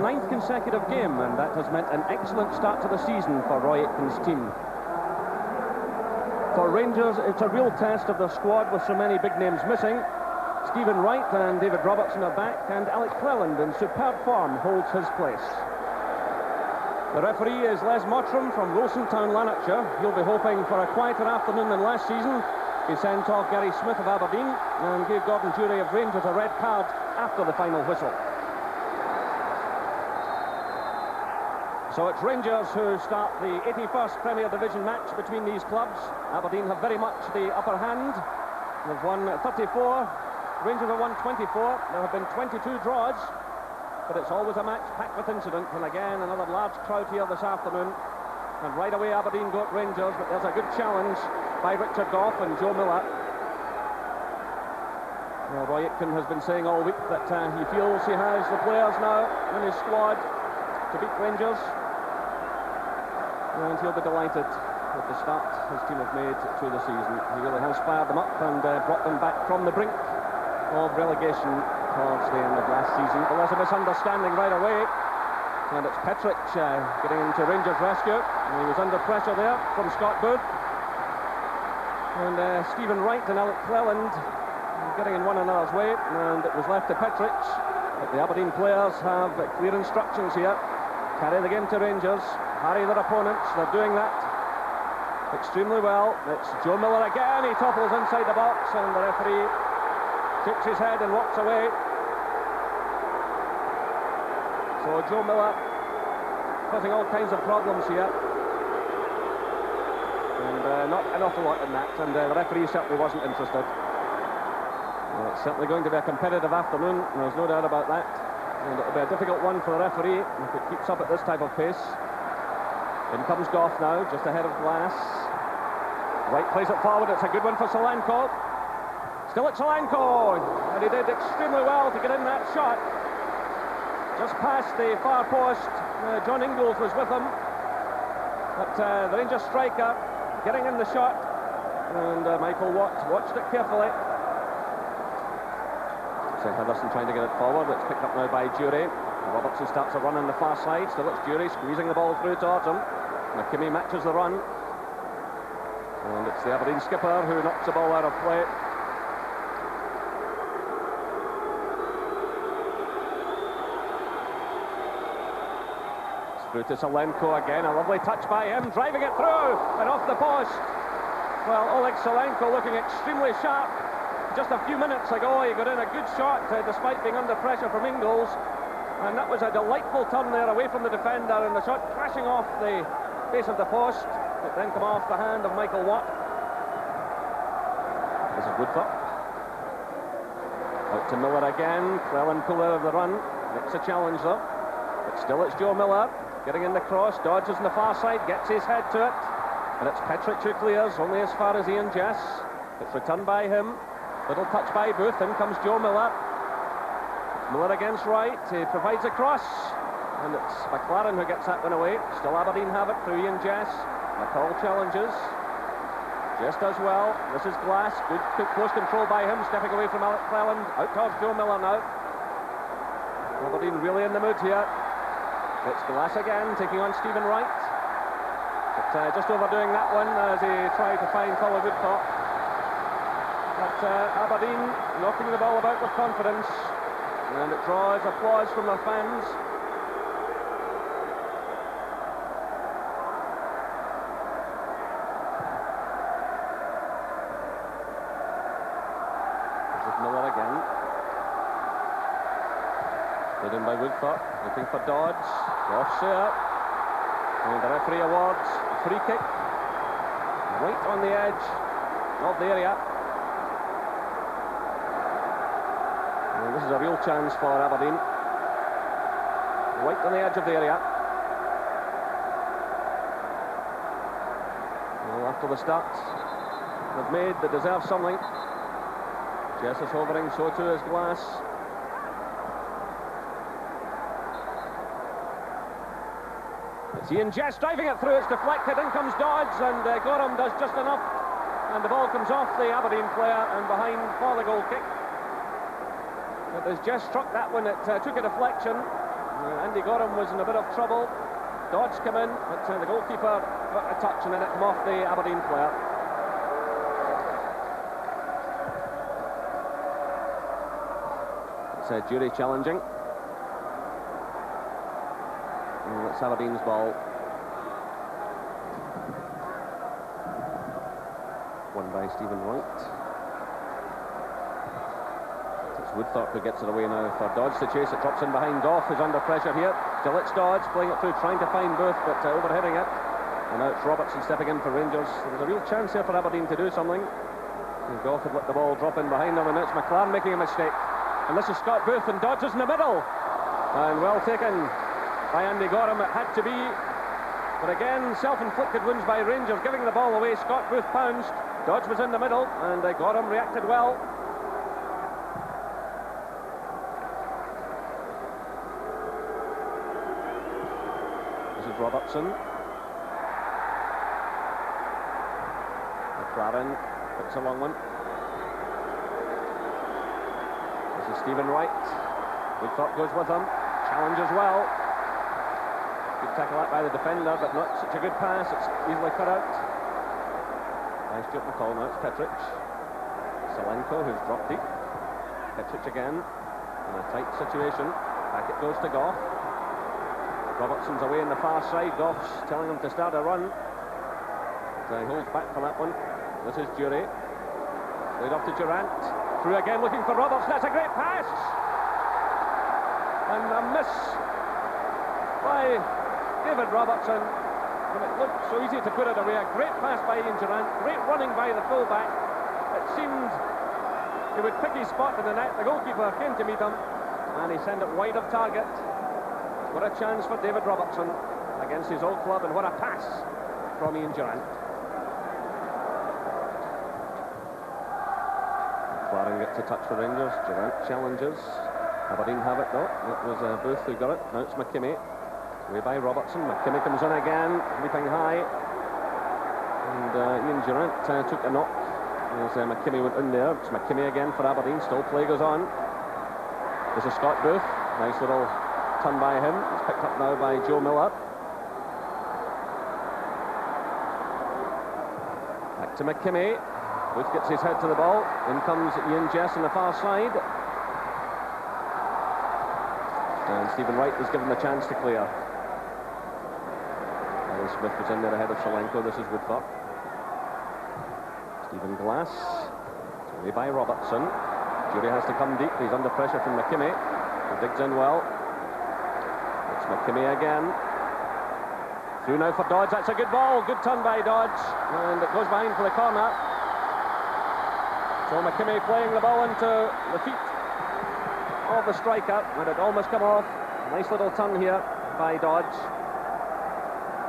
9th consecutive game, and that has meant an excellent start to the season for Roy Aitken's team. For Rangers, it's a real test of the squad with so many big names missing. Stephen Wright and David Robertson are back, and Alec Cleland in superb form holds his place. The referee is Les Mottram from Wilsontown, Lanarkshire. He'll be hoping for a quieter afternoon than last season. He sent off Gary Smith of Aberdeen and gave Gordon Jury of Rangers a red card after the final whistle. So it's Rangers who start the 81st Premier Division match between these clubs. Aberdeen have very much the upper hand. They've won 34, Rangers have won 24. There have been 22 draws, but it's always a match packed with incident. And again, another large crowd here this afternoon. And right away Aberdeen go at Rangers, but there's a good challenge by Richard Gough and Joe Miller. Well, Roy Aitken has been saying all week that he feels he has the players now in his squad to beat Rangers. And he'll be delighted with the start his team have made to the season. He really has fired them up and brought them back from the brink of relegation towards the end of last season. But there's a misunderstanding right away. And it's Petric getting into Rangers' rescue. And he was under pressure there from Scott Booth. And Stephen Wright and Alec Cleland getting in one another's way. And it was left to Petric. But the Aberdeen players have clear instructions here. Carry the game to Rangers. Harry their opponents. They're doing that extremely well. It's Joe Miller again. He topples inside the box. And the referee shakes his head and walks away. So Joe Miller causing all kinds of problems here. And not an awful lot in that. And the referee certainly wasn't interested. It's certainly going to be a competitive afternoon. There's no doubt about that. And it'll be a difficult one for the referee if it keeps up at this type of pace. In comes Gough now, just ahead of Glass. Wright plays it forward. It's a good one for Solanko. Still at Solanko. And he did extremely well to get in that shot. Just past the far post. John Ingalls was with him. But the Rangers striker getting in the shot. And Michael Watt watched it carefully. So Henderson trying to get it forward. It's picked up now by Jury. Robertson starts a run on the far side. Still it's Jury squeezing the ball through towards him. McKimmie matches the run. And it's the Aberdeen skipper who knocks the ball out of play. Through to Solanko again, a lovely touch by him, driving it through and off the post. Well, Oleg Solanko looking extremely sharp. Just a few minutes ago he got in a good shot despite being under pressure from Ingalls, and that was a delightful turn there away from the defender, and the shot crashing off the base of the post. It then come off the hand of Michael Watt. This is Woodthorpe. Out to Miller again. Cleland pulled out of the run. Makes a challenge though. But still it's Joe Miller. Getting in the cross, dodges on the far side, gets his head to it. And it's Petric who clears, only as far as Ian Jess. It's returned by him. Little touch by Booth, in comes Joe Miller. It's Miller against Wright, he provides a cross. And it's McLaren who gets that one away. Still Aberdeen have it through Ian Jess. McCall challenges. Jess does well. This is Glass, good close control by him, stepping away from Alec Cleland. Out towards Joe Miller now. Aberdeen really in the mood here. It's Glass again, taking on Stephen Wright. But just overdoing that one as he tried to find Colin Woodthorpe. But Aberdeen knocking the ball about with confidence. And it draws applause from their fans. This is Miller again. Played in by Woodthorpe, looking for Dodds. Offset. And the referee awards a free kick. Right on the edge of the area. And this is a real chance for Aberdeen. Right on the edge of the area. Well, after the start they've made, they deserve something. Jess is hovering, so too is Glass. It's Ian Jess driving it through, it's deflected, in comes Dodds, and Gorham does just enough, and the ball comes off the Aberdeen player and behind for the goal kick. But as Jess struck that one, it took a deflection, Andy Gorham was in a bit of trouble. Dodge came in, but the goalkeeper got a touch and then it came off the Aberdeen player. It's Jury challenging. And it's Aberdeen's ball. Won by Stephen Wright. It's Woodthorpe who gets it away now for Dodge to chase it. Drops in behind Goff, who's under pressure here. Still it's Dodge playing it through, trying to find Booth, but overheading it. And now it's Robertson stepping in for Rangers. There's a real chance here for Aberdeen to do something. And Goff had let the ball drop in behind them, and now it's McLaren making a mistake. And this is Scott Booth, and Dodge is in the middle. And well taken by Andy Gorham, it had to be. But again, self-inflicted wounds by Rangers, giving the ball away. Scott Booth pounced. Dodge was in the middle, and Gorham reacted well. This is Robertson. McLaren puts a long one. This is Stephen Wright. Woodthorpe goes with him. Challenge as well. Good tackle out by the defender, but not such a good pass. It's easily cut out. Nice Stuart McCall now. It's Petric. Salenko, who's dropped deep. Petric again. In a tight situation. Back it goes to Goff. Robertson's away on the far side. Goff's telling him to start a run. So he holds back for that one. This is Jury. Played off to Durant. Through again, looking for Robertson. That's a great pass! And a miss by David Robertson. And it looked so easy to put it away. A great pass by Ian Durant. Great running by the fullback. It seemed he would pick his spot in the net. The goalkeeper came to meet him, and he sent it wide of target. What a chance for David Robertson against his old club, and what a pass from Ian Durant. McLaren gets a touch for Rangers. Durant challenges. Aberdeen have it though. It was Booth who got it. Now it's McKimmie. Way by Robertson. McKimmie comes in again, leaping high. And Ian Durant took a knock as McKimmie went in there. It's McKimmie again for Aberdeen. Still play goes on. This is Scott Booth. Nice little turn by him. It's picked up now by Joe Miller. Back to McKimmie. Booth gets his head to the ball. In comes Ian Jess on the far side. And Stephen Wright was given the chance to clear. Smith was in there ahead of Salenko. This is Woodthorpe. Stephen Glass. Away by Robertson. Jury has to come deep. He's under pressure from McKimmie. He digs in well. It's McKimmie again. Through now for Dodge. That's a good ball. Good turn by Dodge. And it goes behind for the corner. So McKimmie playing the ball into the feet of the striker. And it almost come off. Nice little turn here by Dodge.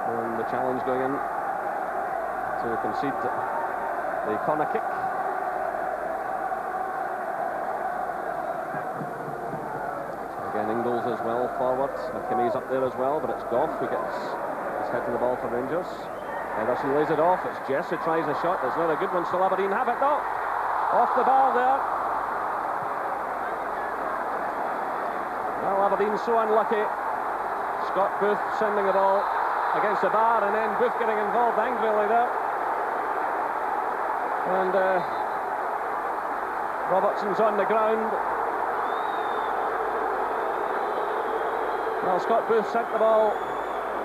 And the challenge going in to concede the corner kick. Again, Ingles as well forward. McKimmie's up there as well, but it's Goff who gets his head to the ball for Rangers. Henderson lays it off. It's Jess who tries a shot. It's not a good one. Still Aberdeen have it though. Off the bar there. Well, Aberdeen so unlucky. Scott Booth sending the ball against the bar, and then Booth getting involved angrily there. And Robertson's on the ground. Well, Scott Booth sent the ball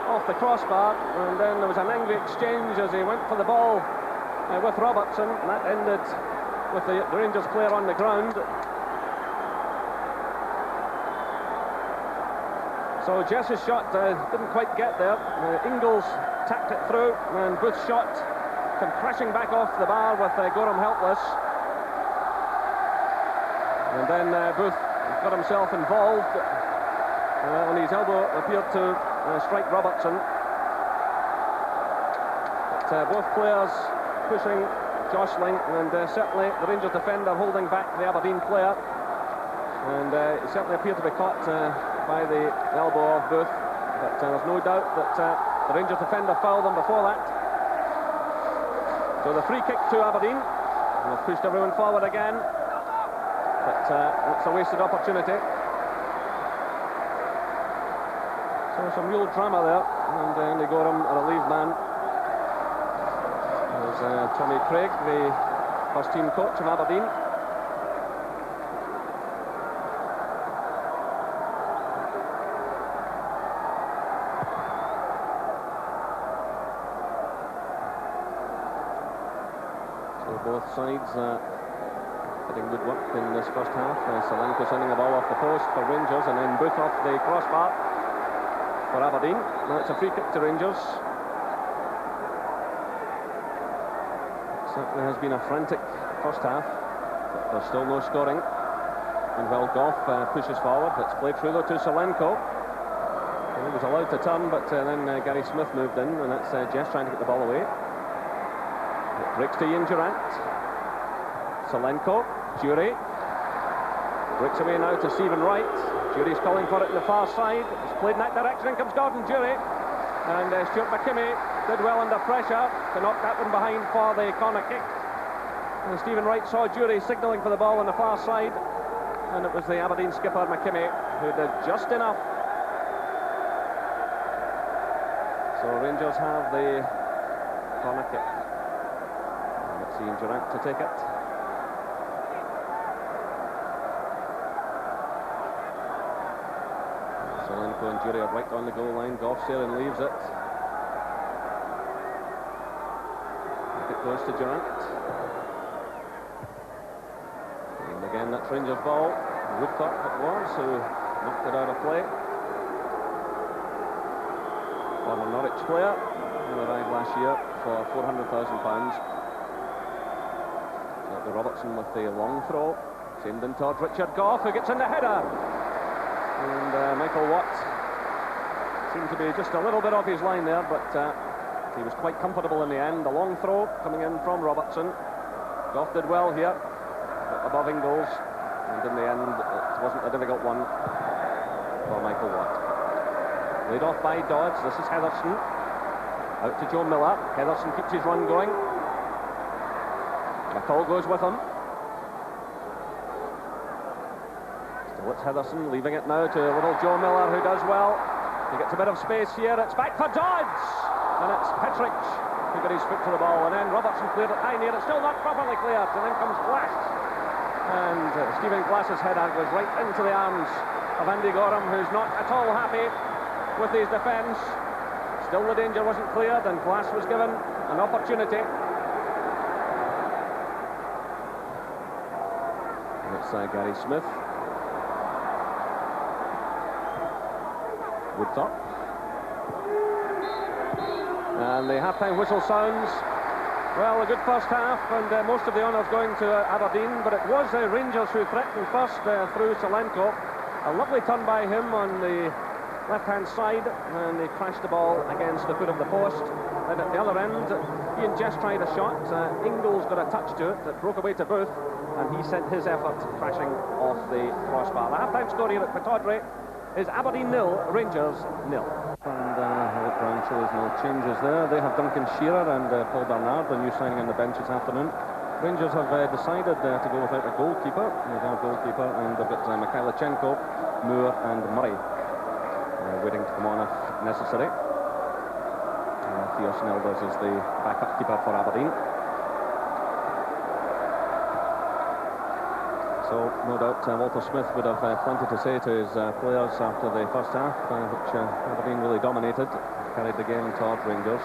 off the crossbar, and then there was an angry exchange as he went for the ball with Robertson, and that ended with the Rangers player on the ground. So Jess's shot didn't quite get there. Ingles tapped it through, and Booth's shot came crashing back off the bar with Gorham helpless. And then Booth got himself involved, and his elbow appeared to strike Robertson. But both players pushing, jostling, and certainly the Rangers defender holding back the Aberdeen player. And it certainly appeared to be caught by the elbow of Booth, but there's no doubt that the Rangers defender fouled them before that. So the free kick to Aberdeen. They've pushed everyone forward again, but that's a wasted opportunity. So some real drama there, and Andy Gorham, a relieved man. There's Tommy Craig, the first-team coach of Aberdeen. Both sides getting good work in this first half. Solanko sending the ball off the post for Rangers, and then Booth off the crossbar for Aberdeen. Now it's a free kick to Rangers. It certainly has been a frantic first half, but there's still no scoring. And well, Goff pushes forward. It's played through though to Solanko. He was allowed to turn, but then Gary Smith moved in, and that's Jess trying to get the ball away. It breaks to Ian Durant. Solanko, Jury. Breaks away now to Stephen Wright. Jury's calling for it in the far side. It's played in that direction. In comes Gordon Jury. And Stuart McKimmie did well under pressure to knock that one behind for the corner kick. And Stephen Wright saw Jury signalling for the ball on the far side. And it was the Aberdeen skipper, McKimmie, who did just enough. So Rangers have the corner kick. Ian Durant to take it. Solanko and Jury are right on the goal line. Goff Salen leaves it. It goes to Durant. And again, that's Rangers ball. Woodcock it was, who knocked it out of play. Former Norwich player, who arrived last year for £400,000. Robertson with the long throw, sent in towards Richard Goff, who gets in the header, and Michael Watt seemed to be just a little bit off his line there, but he was quite comfortable in the end. The long throw coming in from Robertson. Goff did well here, above Ingles, and in the end it wasn't a difficult one for Michael Watt. Laid off by Dodds. This is Heatherson, out to Joe Miller. Heatherson keeps his run going. McCall goes with him. Still it's Heatherson, leaving it now to little Joe Miller, who does well. He gets a bit of space here. It's back for Dodds, and it's Petric who got his foot to the ball, and then Robertson cleared it high near. It's still not properly cleared, and then comes Glass, and Stephen Glass's header goes right into the arms of Andy Gorham, who's not at all happy with his defence. Still the danger wasn't cleared, and Glass was given an opportunity. Gary Smith. Woodthorpe. And the half-time whistle sounds. Well, a good first half, and most of the honours going to Aberdeen, but it was Rangers who threatened first through Solanko. A lovely turn by him on the left-hand side, and he crashed the ball against the foot of the post. Then at the other end, Ian Jess tried a shot. Ingles got a touch to it that broke away to Booth, and he sent his effort crashing off the crossbar. The half-time score here at Pittodrie is Aberdeen 0, Rangers 0. And Brian shows no changes there. They have Duncan Shearer and Paul Bernard, the new signing on the bench this afternoon. Rangers have decided to go without a goalkeeper. They have a goalkeeper, and they've got Mikhailichenko, Moore and Murray waiting to come on if necessary. Theo Snelders is the backup keeper for Aberdeen. So, no doubt, Walter Smith would have plenty to say to his players after the first half, which Aberdeen really dominated, carried the game towards Rangers.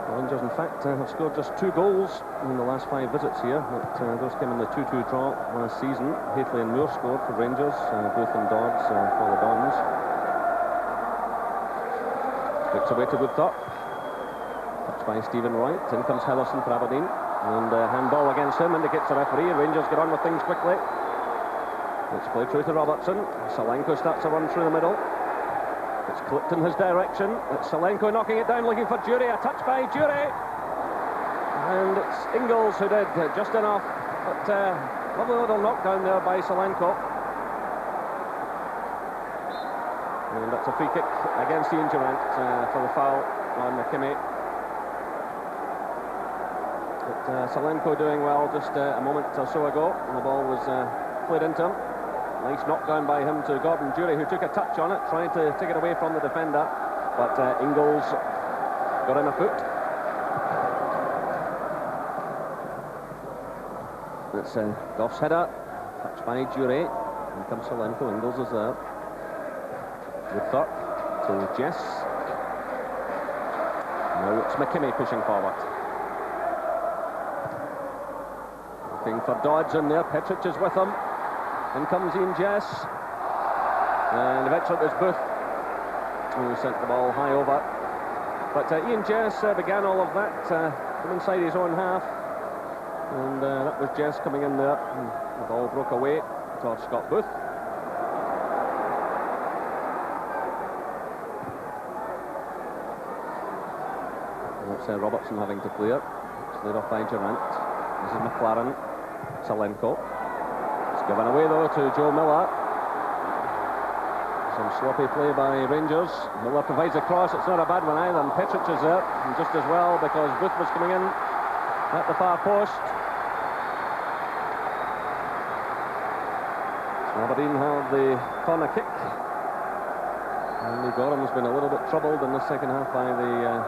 Rangers, in fact, have scored just 2 goals in the last 5 visits here. But, those came in the 2-2 draw last season. Hateley and Moore scored for Rangers, Booth and Dodds for the Dons. Flicks away to Woodthorpe. Touched by Stephen Wright. In comes Heatherson for Aberdeen. And handball against him indicates the referee. Rangers get on with things quickly. It's played through to Robertson. Solanko starts a run through the middle. It's clipped in his direction. It's Solanko knocking it down, looking for Jury. A touch by Jury. And it's Ingles who did just enough. But lovely little knockdown there by Solanko. And that's a free kick against Ian Durant for the foul on McKimmie. But Solanko doing well just a moment or so ago, and the ball was played into him. Nice knockdown by him to Gordon Durie, who took a touch on it, trying to take it away from the defender, but Ingles got in a foot. It's Goff's header, touched by Durie. In comes Solenko. Ingles is there. Woodthorpe to Jess. Now it's McKimmie pushing forward. Looking for Dodds in there. Petric is with him. In comes Ian Jess. And eventually it was Booth who sent the ball high over. But Ian Jess began all of that from inside his own half. And that was Jess coming in there. And the ball broke away towards Scott Booth. And that's Robertson having to clear. It's laid off by Durant. This is McLaren. Solenko. It's given away though to Joe Miller. Some sloppy play by Rangers. Miller provides a cross. It's not a bad one either. And Petric is there, and just as well, because Booth was coming in at the far post. So Aberdeen have the corner kick. Andy Gorham's been a little bit troubled in the second half by the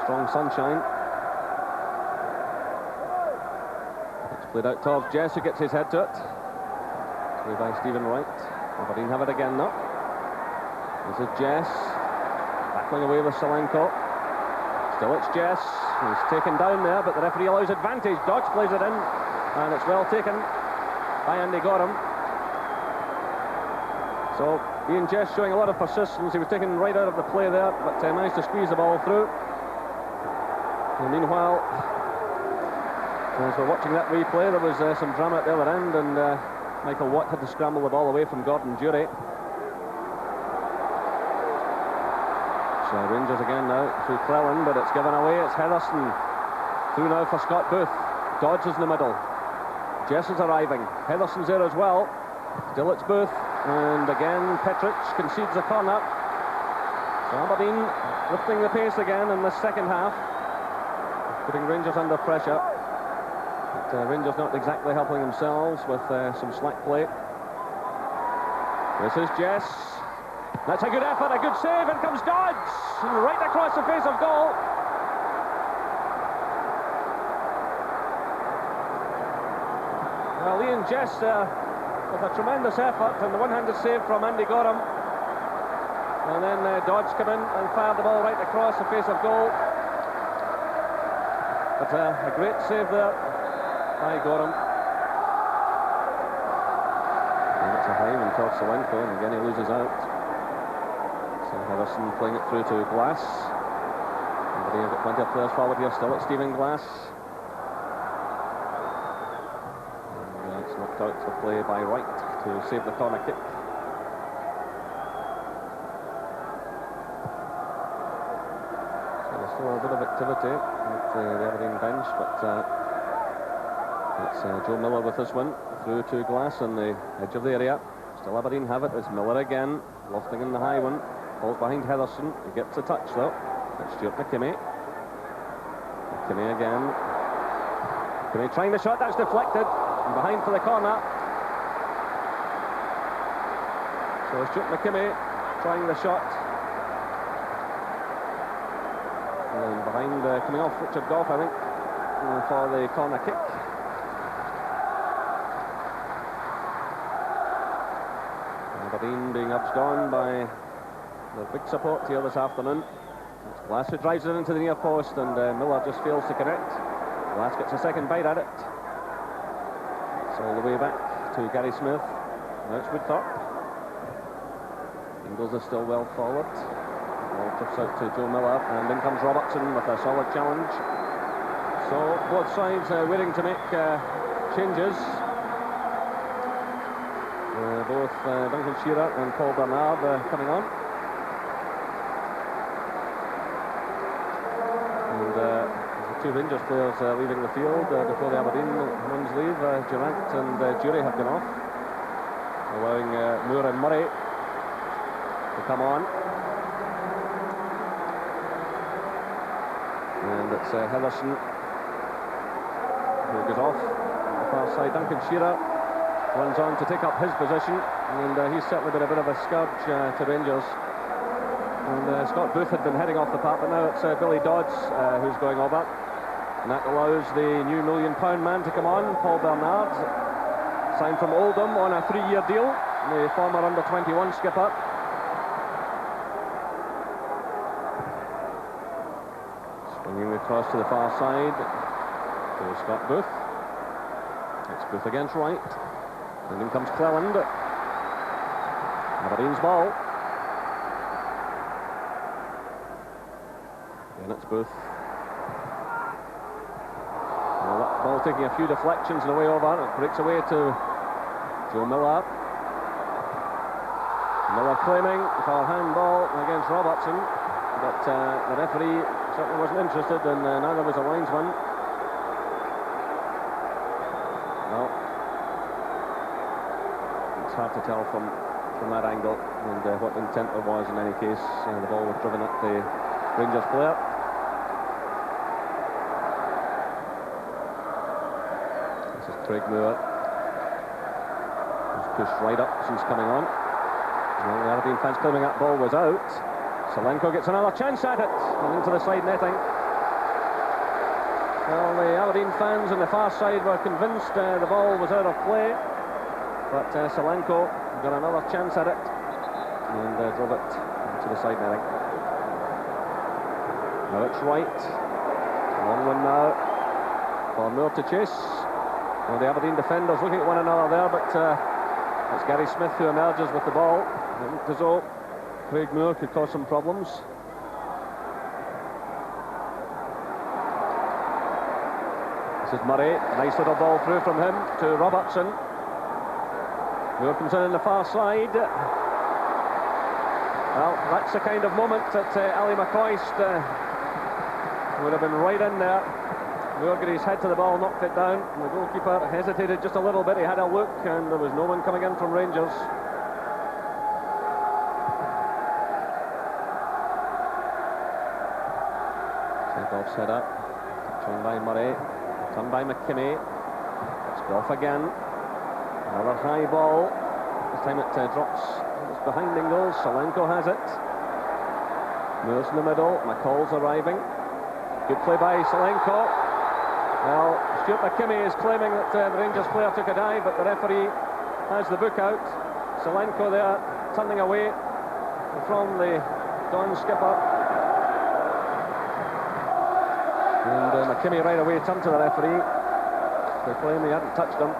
strong sunshine. It's played out towards Jess, who gets his head to it. Played by Stephen Wright. Aberdeen have it again now. This is Jess, battling away with Solenko. Still it's Jess, he's taken down there, but the referee allows advantage. Dodge plays it in, and it's well taken by Andy Gorham. So Ian Jess showing a lot of persistence. He was taken right out of the play there, but managed to squeeze the ball through. And meanwhile, as we're watching that replay, there was some drama at the other end, and Michael Watt had to scramble the ball away from Gordon Durie. So Rangers again now through Cleland, but it's given away. It's Heatherson through now for Scott Booth. Dodge is in the middle. Jess is arriving. Heatherson's there as well. Still it's Booth, and again Petric concedes the corner. So Aberdeen lifting the pace again in the second half, putting Rangers under pressure. But Rangers not exactly helping themselves with some slack play. This is Jess. That's a good effort, a good save. In comes Dodds, right across the face of goal. Well, Ian Jess with a tremendous effort, and the one-handed save from Andy Gorham. And then Dodds came in and fired the ball right across the face of goal. But a great save there by Gorham. And it's a high one towards Solenko, and again he loses out. So Heatherson playing it through to Glass. They have got plenty of players forward here still. It's Stephen Glass. And it's knocked out the play by Wright to save the corner kick. So there's still a bit of activity at the Aberdeen bench, but it's Joe Miller with this one through to Glass on the edge of the area. Still Aberdeen have it. It's Miller again, lofting in the high one. Falls behind Heatherson. He gets a touch though. It's Stuart McKimmie. McKimmie again. McKimmie trying the shot. That's deflected. And behind for the corner. So Stuart McKimmie trying the shot. And behind, coming off Richard Goff, I think, for the corner kick. Aberdeen being urged on by the big support here this afternoon. It's Glass who drives it into the near post, and Miller just fails to connect. Glass gets a second bite at it. It's all the way back to Gary Smith. Now it's Woodthorpe. Ingles is still well forward. Ball tips out to Joe Miller, and in comes Robertson with a solid challenge. So both sides waiting to make changes. Both Duncan Shearer and Paul Bernard coming on. And the two Rangers players leaving the field before the Aberdeen ones leave. Durant and Durie have gone off, allowing Moore and Murray to come on. And it's Heatherson who goes off on the far side. Duncan Shearer runs on to take up his position, and he's certainly been a bit of a scourge to Rangers. And Scott Booth had been heading off the park, but now it's Billy Dodds who's going over. And that allows the new £1 million man to come on, Paul Bernard, signed from Oldham on a 3-year deal, the former under-21 skipper. Swinging across to the far side to Scott Booth. It's Booth against right. And in comes Cleland. Aberdeen's ball. And it's Booth. Well, that ball taking a few deflections and away over. It breaks away to Joe Miller. Miller claiming for handball against Robertson, but the referee certainly wasn't interested, and neither was the linesman. Well, it's hard to tell from that angle and what intent there was. In any case, the ball was driven at the Rangers player. This is Craig Moore, who's pushed right up since coming on. Well, the Aberdeen fans claiming that ball was out. Salenko gets another chance at it, and into the side netting. Well, the Aberdeen fans on the far side were convinced the ball was out of play, but Salenko got another chance at it and drove it into the side netting. Now it's right. Long one now for Moore to chase. Well, the Aberdeen defenders looking at one another there, but it's Gary Smith who emerges with the ball. It looked as though Craig Moore could cause some problems. This is Murray. Nice little ball through from him to Robertson. Moore comes in on the far side. Well, that's the kind of moment that Ali McCoist would have been right in there. Moore got his head to the ball, knocked it down, and the goalkeeper hesitated just a little bit. He had a look, and there was no one coming in from Rangers. Takeoff set up, shown by Murray, turned by McKimmie. It's Goff again. Another high ball. This time it drops. It's behind Ingles. Salenko has it. Moore's in the middle. McCall's arriving. Good play by Salenko. Well, Stuart McKimmie is claiming that the Rangers player took a dive, but the referee has the book out. Salenko there turning away from the Don skipper. And McKimmie right away turned to the referee to claim he hadn't touched him.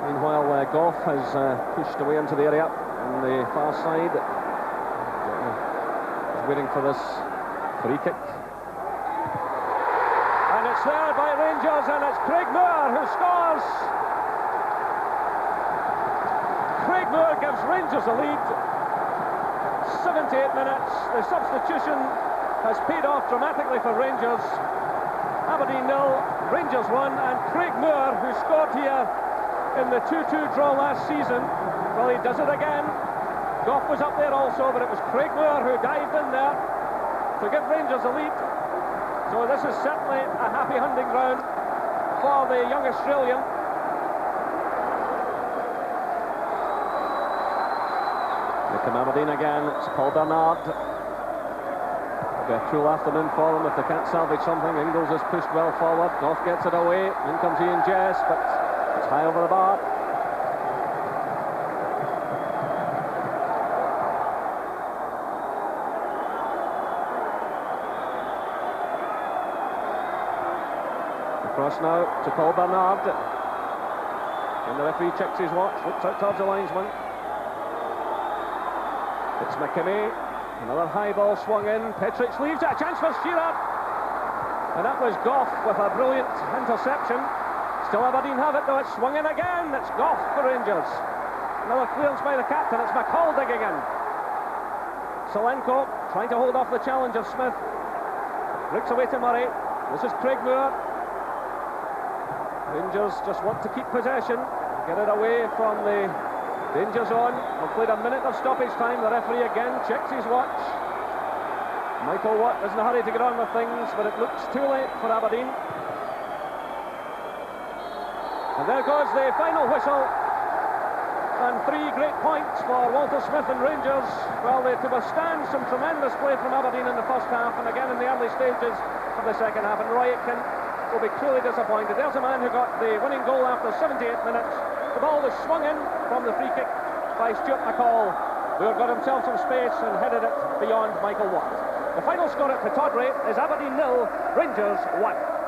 Meanwhile, Goff has pushed away into the area on the far side. He's waiting for this free kick. And it's there by Rangers, and it's Craig Moore who scores. Craig Moore gives Rangers a lead. 78 minutes. The substitution has paid off dramatically for Rangers. Aberdeen 0, Rangers 1, and Craig Moore, who scored here in the 2-2 draw last season, well, he does it again. Goff was up there also, but it was Craig Moore who dived in there to give Rangers a lead. So this is certainly a happy hunting ground for the young Australian. They come Aberdeen again. It's Paul Bernard. It'll be a cool afternoon for them if they can't salvage something. Ingles is pushed well forward. Goff gets it away. In comes Ian Jess, but it's high over the bar. Across now to Paul Bernard. And the referee checks his watch, looks out towards the linesman. It's McKimmie. Another high ball swung in. Petric leaves it. A chance for Shearer. And that was Goff with a brilliant interception. Still Aberdeen have it though. It's swung in again. It's Goff for Rangers. Another clearance by the captain. It's McCall digging in. Salenko trying to hold off the challenge of Smith. Breaks away to Murray. This is Craig Moore. Rangers just want to keep possession. Get it away from the danger zone. We've played a minute of stoppage time. The referee again checks his watch. Michael Watt is in a hurry to get on with things, but it looks too late for Aberdeen. And there goes the final whistle. And 3 great points for Walter Smith and Rangers. Well, they to withstand some tremendous play from Aberdeen in the first half and again in the early stages of the second half. And Roy Aitken will be truly disappointed. There's a man who got the winning goal after 78 minutes. The ball was swung in from the free kick by Stuart McCall, who got himself some space and headed it beyond Michael Watt. The final score at Pittodrie is Aberdeen 0, Rangers 1.